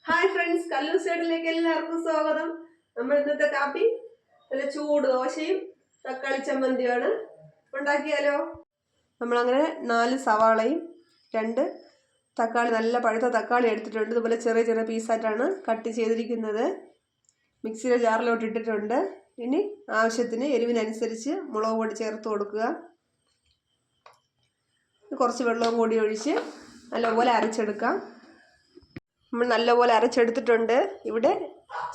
Hi friends, Kallur സൈഡിലേക്ക് എല്ലാവർക്കും സ്വാഗതം. നമ്മൾ ഇന്നത്തെ കാപ്പി നല്ല ചൂട് ദോശയും തക്കാളി ചമ്മന്തിയാണ്. ഉണ്ടാക്കിയാലോ? നമ്മളങ്ങനെ 4 സവാളയും 2 തക്കാളി, നല്ല പഴുത്ത തക്കാളി എടുത്തിട്ടുണ്ട്. ഇതുപോലെ ചെറിയ ചെറിയ പീസായിട്ടാണ് കട്ട് ചെയ്തിരിക്കുന്നത്. മിക്സിയുടെ ജാറിലോട്ട് ഇട്ടിട്ടുണ്ട്. ഇനി ആവശ്യത്തിന് എരിവിനനുസരിച്ച് മുളക് പൊടി ചേർത്ത് കൊടുക്കുക. കുറച്ച് വെള്ളവും കൂടി ഒഴിച്ച് നല്ലപോലെ അരച്ചെടുക്കാം. നമ്മൾ നല്ലപോലെ അരച്ചെടുത്തിട്ടുണ്ട്. ഇവിടെ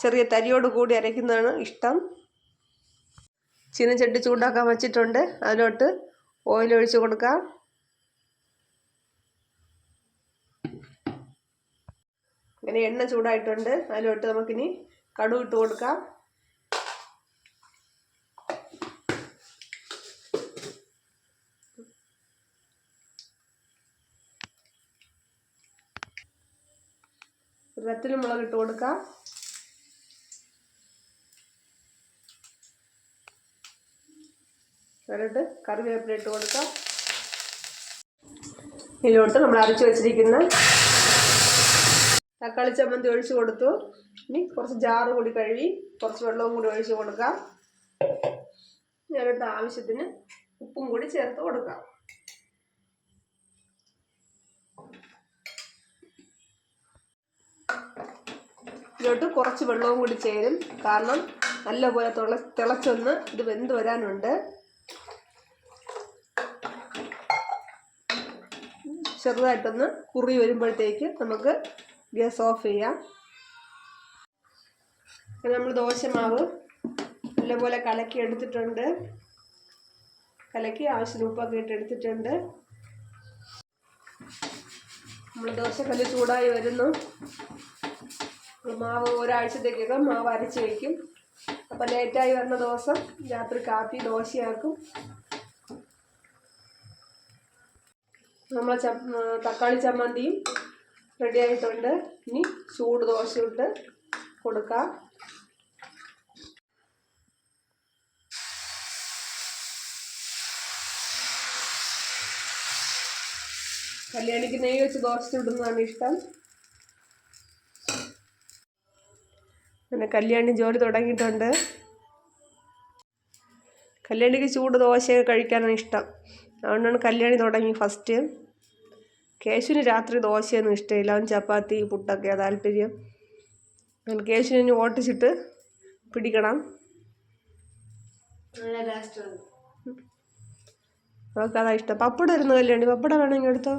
ചെറിയ തരിയോട് കൂടി അരയ്ക്കുന്നതാണ് ഇഷ്ടം. ചീനച്ചട്ടി ചൂടാക്കാൻ വച്ചിട്ടുണ്ട്. അതിലോട്ട് ഓയിൽ ഒഴിച്ച് കൊടുക്കാം. അങ്ങനെ എണ്ണ ചൂടായിട്ടുണ്ട്. അതിലോട്ട് നമുക്കിനി കടുക് ഇട്ട് കൊടുക്കാം. വറ്റൽ മുളക് ഇട്ട് കൊടുക്കാം. എന്നിട്ട് കറിവേപ്പില ഇട്ട് കൊടുക്കാം. ഇതിലോട്ട് നമ്മൾ അരച്ചു വെച്ചിരിക്കുന്ന തക്കാളി ചമ്മന്തി ഒഴിച്ച് കൊടുത്തു. ഇനി കുറച്ച് ജാറ് കൂടി കഴുകി കുറച്ച് വെള്ളവും കൂടി ഒഴിച്ച് കൊടുക്കാം. എന്നിട്ട് ആവശ്യത്തിന് ഉപ്പും കൂടി ചേർത്ത് കൊടുക്കാം. ഇതിലോട്ട് കുറച്ച് വെള്ളവും കൂടി ചേരും. കാരണം നല്ലപോലെ തിളച്ചൊന്ന് ഇത് വെന്ത് വരാനുണ്ട്. ചെറുതായിട്ടൊന്ന് കുറി വരുമ്പോഴത്തേക്ക് നമുക്ക് ഗ്യാസ് ഓഫ് ചെയ്യാം. നമ്മൾ ദോശമാവ് നല്ലപോലെ കലക്കി എടുത്തിട്ടുണ്ട്. കലക്കി ആവശ്യത്തിന് ഉപ്പൊക്കെ ഇട്ട് എടുത്തിട്ടുണ്ട്. നമ്മൾ ദോശക്കല്ല് ചൂടായി വരുന്നു. മാവ് ഒരാഴ്ചത്തേക്കൊക്കെ മാവ് അരച്ച് വയ്ക്കും. അപ്പം ലേറ്റായി വരുന്ന ദിവസം രാത്രി കാപ്പി ദോശയാക്കും. നമ്മളെ തക്കാളി ചമ്മന്തിയും റെഡി ആയിട്ടുണ്ട്. ഇനി ചൂട് ദോശ ഇട്ട് കൊടുക്കാം. കല്യാണിക്ക് നെയ്യ് വെച്ച് ദോശ ചുടുന്നതാണ് ഇഷ്ടം. പിന്നെ കല്യാണി ജോലി തുടങ്ങിയിട്ടുണ്ട്. കല്യാണിക്ക് ചൂട് ദോശയൊക്കെ കഴിക്കാനാണ് ഇഷ്ടം. അതുകൊണ്ടാണ് കല്യാണി തുടങ്ങി ഫസ്റ്റ്. കേശുവിന് രാത്രി ദോശയൊന്നും ഇഷ്ടമില്ല. അവൻ ചപ്പാത്തി പുട്ടൊക്കെയാണ് താല്പര്യം. കേശുവിന് ഓട്ടിച്ചിട്ട് പിടിക്കണം. അവൾക്കതാ ഇഷ്ടം. പപ്പടം ഇരുന്ന് കല്യാണി, പപ്പടം വേണമെങ്കിൽ എടുത്തോ.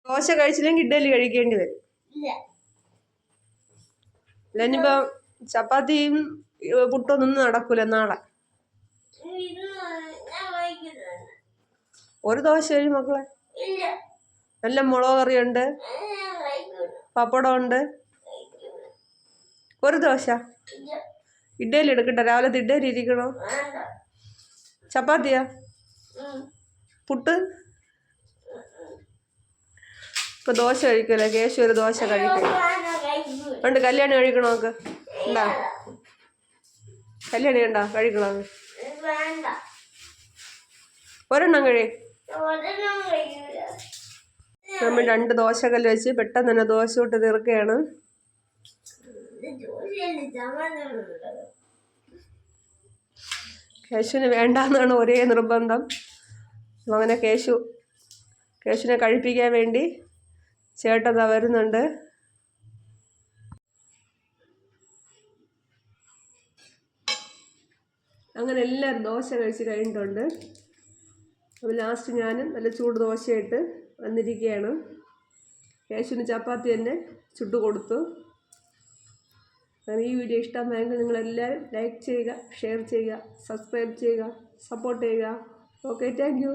ദോശ കഴിച്ചില്ലെങ്കിൽ ഇഡ്ഡലി കഴിക്കേണ്ടി വരും. ഇനിയിപ്പോൾ ചപ്പാത്തിയും പുട്ടൊന്നും നടക്കൂല നാളെ. ഒരു ദോശ കഴിയും മക്കളെ. നല്ല മുളക് കറിയുണ്ട്, പപ്പടമുണ്ട്. ഒരു ദോശ. ഇഡ്ഡലി എടുക്കട്ടെ? രാവിലത്തെ ഇഡ്ഡലി ഇരിക്കണോ? ചപ്പാത്തിയാ? പുട്ട്? ഇപ്പൊ ദോശ കഴിക്കൂല. കേശു ഒരു ദോശ കഴിക്കും. ഉണ്ട് കല്യാണി കഴിക്കണോ? നോക്ക്. എന്താ കല്യാണി ഉണ്ടോ? കഴിക്കണോ? ഒരെണ്ണം നമ്മൾ 2 ദോശക്കല്ല് വെച്ച് പെട്ടെന്ന് തന്നെ ദോശ ഇട്ട് തീർക്കുകയാണ്. കേശുവിന് വേണ്ടാന്നാണ് ഒരേ നിർബന്ധം. അങ്ങനെ കേശുവിനെ കഴിപ്പിക്കാൻ വേണ്ടി ചേട്ടൻ വരുന്നുണ്ട്. അങ്ങനെ എല്ലാവരും ദോശ കഴിച്ച് കഴിഞ്ഞിട്ടുണ്ട്. അപ്പോൾ ലാസ്റ്റ് ഞാനും നല്ല ചൂട് ദോശയായിട്ട് വന്നിരിക്കുകയാണ്. കേശുവിന് ചപ്പാത്തി തന്നെ ചുട്ടു കൊടുത്തു. അങ്ങനെ ഈ വീഡിയോ ഇഷ്ടമായെങ്കിൽ നിങ്ങളെല്ലാവരും ലൈക്ക് ചെയ്യുക, ഷെയർ ചെയ്യുക, സബ്സ്ക്രൈബ് ചെയ്യുക, സപ്പോർട്ട് ചെയ്യുക. Okay, thank you.